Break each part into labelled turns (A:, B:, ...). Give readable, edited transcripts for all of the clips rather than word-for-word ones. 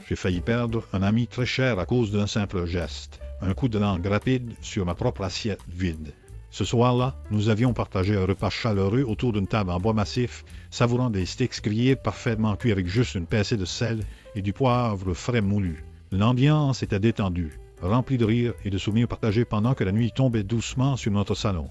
A: j'ai failli perdre un ami très cher à cause d'un simple geste, un coup de langue rapide sur ma propre assiette vide. Ce soir-là, nous avions partagé un repas chaleureux autour d'une table en bois massif, savourant des steaks grillés parfaitement cuits avec juste une pincée de sel et du poivre frais moulu. L'ambiance était détendue, remplie de rires et de souvenirs partagés pendant que la nuit tombait doucement sur notre salon.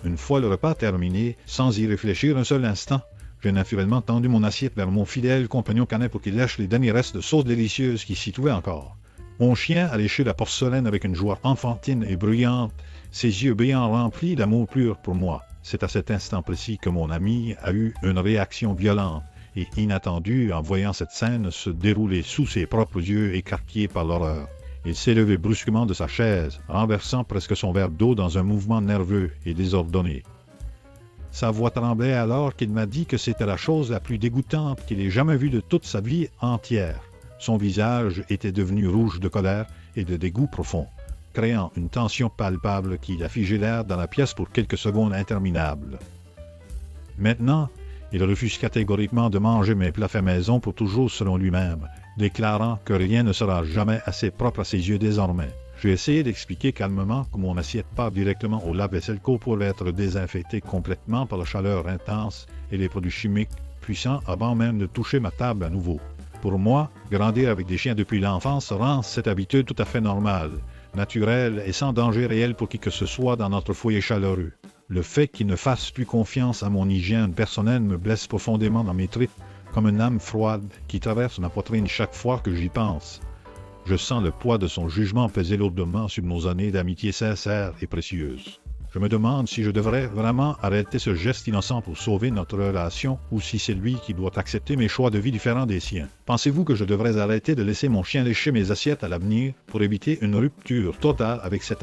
A: Une fois le repas terminé, sans y réfléchir un seul instant, j'ai naturellement tendu mon assiette vers mon fidèle compagnon canin pour qu'il lèche les derniers restes de sauce délicieuse qui s'y trouvaient encore. Mon chien a léché la porcelaine avec une joie enfantine et bruyante, ses yeux brillants remplis d'amour pur pour moi. C'est à cet instant précis que mon ami a eu une réaction violente et inattendue en voyant cette scène se dérouler sous ses propres yeux écarquillés par l'horreur. Il s'est levé brusquement de sa chaise, renversant presque son verre d'eau dans un mouvement nerveux et désordonné. Sa voix tremblait alors qu'il m'a dit que c'était la chose la plus dégoûtante qu'il ait jamais vue de toute sa vie entière. Son visage était devenu rouge de colère et de dégoût profond, créant une tension palpable qui a figé l'air dans la pièce pour quelques secondes interminables. Maintenant, il refuse catégoriquement de manger mes plats faits maison pour toujours selon lui-même, déclarant que rien ne sera jamais assez propre à ses yeux désormais. J'ai essayé d'expliquer calmement que mon assiette part directement au lave-vaisselle pour être désinfectée complètement par la chaleur intense et les produits chimiques puissants avant même de toucher ma table à nouveau. Pour moi, grandir avec des chiens depuis l'enfance rend cette habitude tout à fait normale, naturelle et sans danger réel pour qui que ce soit dans notre foyer chaleureux. Le fait qu'il ne fasse plus confiance à mon hygiène personnelle me blesse profondément dans mes tripes, comme une âme froide qui traverse ma poitrine chaque fois que j'y pense. Je sens le poids de son jugement peser lourdement sur nos années d'amitié sincère et précieuse. Je me demande si je devrais vraiment arrêter ce geste innocent pour sauver notre relation ou si c'est lui qui doit accepter mes choix de vie différents des siens. Pensez-vous que je devrais arrêter de laisser mon chien lécher mes assiettes à l'avenir pour éviter une rupture totale avec cet ami?